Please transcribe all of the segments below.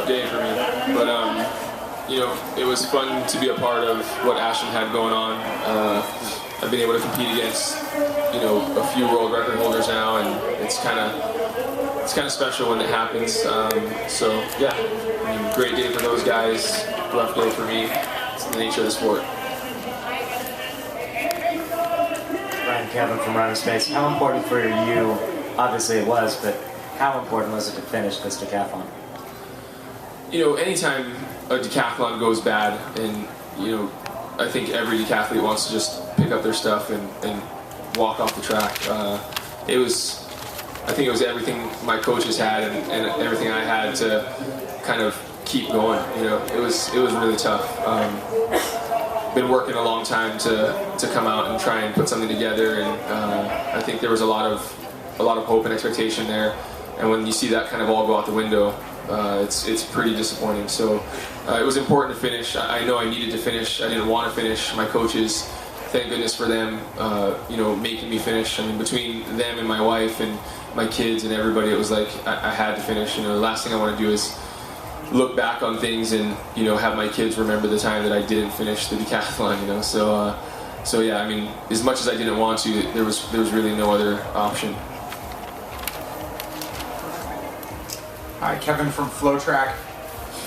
rough day for me, but you know, it was fun to be a part of what Ashton had going on. I've been able to compete against, you know, a few world record holders now, and it's kind of special when it happens. So yeah, I mean, great day for those guys, rough day for me. It's the nature of the sport. Bryan, Kevin from Running Space. How important for you? Obviously it was, but how important was it to finish this decathlon? You know, anytime a decathlon goes bad, and you know, I think every decathlete wants to just pick up their stuff and walk off the track. I think it was everything my coaches had and everything I had to kind of keep going. You know, it was really tough. Been working a long time to come out and try and put something together, and I think there was a lot of hope and expectation there. And when you see that kind of all go out the window, it's pretty disappointing. So it was important to finish. I know I needed to finish. I didn't want to finish. My coaches, thank goodness for them, you know, making me finish. I mean, between them and my wife and my kids and everybody, it was like I had to finish. You know, the last thing I want to do is look back on things and, you know, have my kids remember the time that I didn't finish the decathlon. You know, so yeah. I mean, as much as I didn't want to, there was really no other option. Hi, Kevin from Flow Track.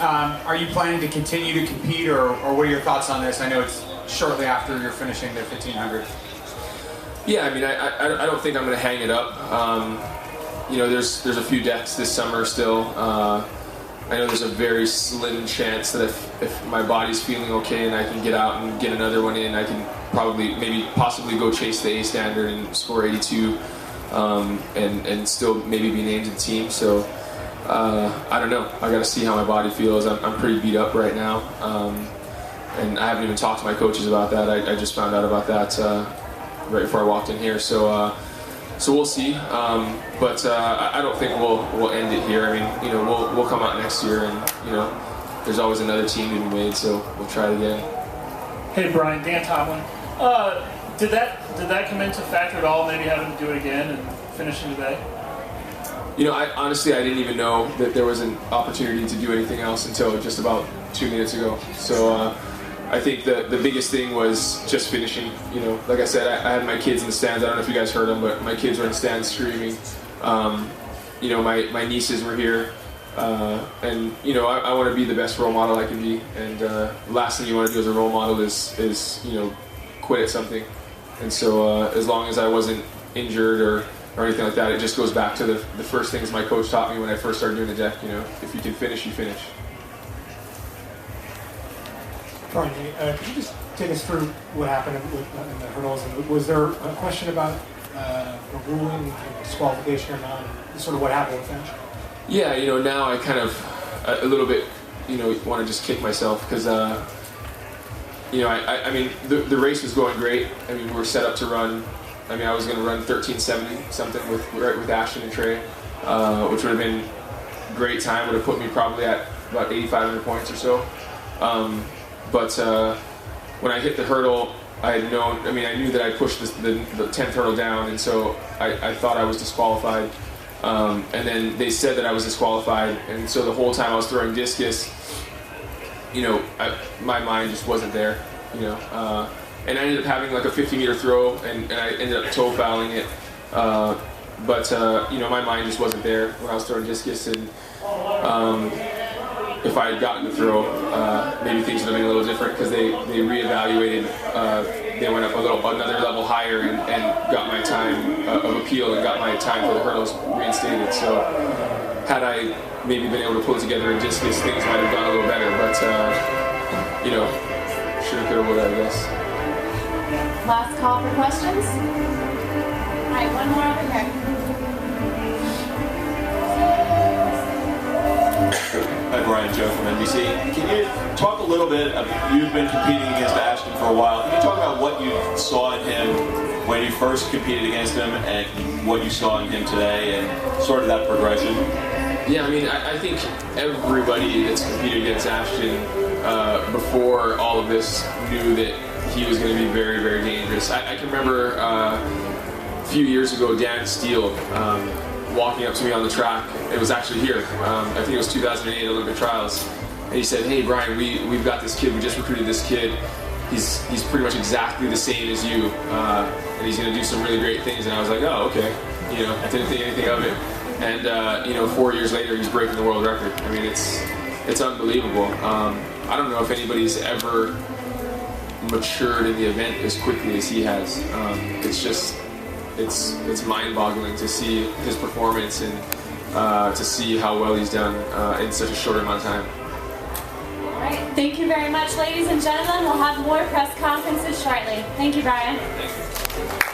Are you planning to continue to compete, or what are your thoughts on this? I know it's shortly after you're finishing the 1500. Yeah, I mean, I don't think I'm going to hang it up. You know, there's a few decks this summer still. I know there's a very slim chance that if my body's feeling okay and I can get out and get another one in, I can possibly go chase the A standard and score 82, and still maybe be named to the team. So. I don't know. I got to see how my body feels. I'm pretty beat up right now, and I haven't even talked to my coaches about that. I just found out about that right before I walked in here. So we'll see. But I don't think we'll end it here. I mean, you know, we'll come out next year, and you know, there's always another team to be made. So we'll try it again. Hey Bryan, Dan Tomlin. Did that come into factor at all? Maybe having to do it again and finishing today? You know, honestly, I didn't even know that there was an opportunity to do anything else until just about 2 minutes ago. So I think the biggest thing was just finishing. You know, like I said, I had my kids in the stands. I don't know if you guys heard them, but my kids were in the stands screaming. You know, my nieces were here. And, you know, I want to be the best role model I can be. And the last thing you want to do as a role model is you know, quit at something. And so as long as I wasn't injured or anything like that, it just goes back to the first things my coach taught me when I first started doing the deck. You know, if you can finish, you finish. Bryan, could you just take us through what happened in the hurdles? And was there a question about a ruling, disqualification or not? Sort of what happened with that? Yeah, you know, now I kind of a little bit, you know, want to just kick myself because, you know, I mean, the race was going great. I mean, we were set up to run. I mean, I was going to run 13:70 something with Ashton and Trey, which would have been a great time. Would have put me probably at about 8,500 points or so. But when I hit the hurdle, I knew that I pushed the 10th hurdle down, and so I thought I was disqualified. And then they said that I was disqualified, and so the whole time I was throwing discus, you know, my mind just wasn't there, you know. And I ended up having like a 50-meter throw, and I ended up toe fouling it. But you know, my mind just wasn't there when I was throwing discus, and if I had gotten the throw, maybe things would have been a little different because they reevaluated. They went up another level higher and got my time of appeal and got my time for the hurdles reinstated. So had I maybe been able to pull it together in discus, things might have gone a little better. But you know, shoulda, coulda, woulda, I guess. Last call for questions. All right, one more over here. Hi, Bryan, Joe from NBC. Can you talk a little bit you've been competing against Ashton for a while. Can you talk about what you saw in him when you first competed against him and what you saw in him today and sort of that progression? Yeah, I mean, I think everybody that's competed against Ashton before all of this knew that he was going to be very, very dangerous. I can remember a few years ago, Dan Steele walking up to me on the track. It was actually here. I think it was 2008 Olympic trials. And he said, "Hey Bryan, we've got this kid. We just recruited this kid. He's pretty much exactly the same as you, and he's going to do some really great things." And I was like, "Oh, okay." You know, I didn't think anything of it. And you know, 4 years later, he's breaking the world record. I mean, it's unbelievable. I don't know if anybody's ever matured in the event as quickly as he has. It's just, it's mind-boggling to see his performance and to see how well he's done in such a short amount of time. All right, thank you very much, ladies and gentlemen. We'll have more press conferences shortly. Thank you, Bryan. Thank you.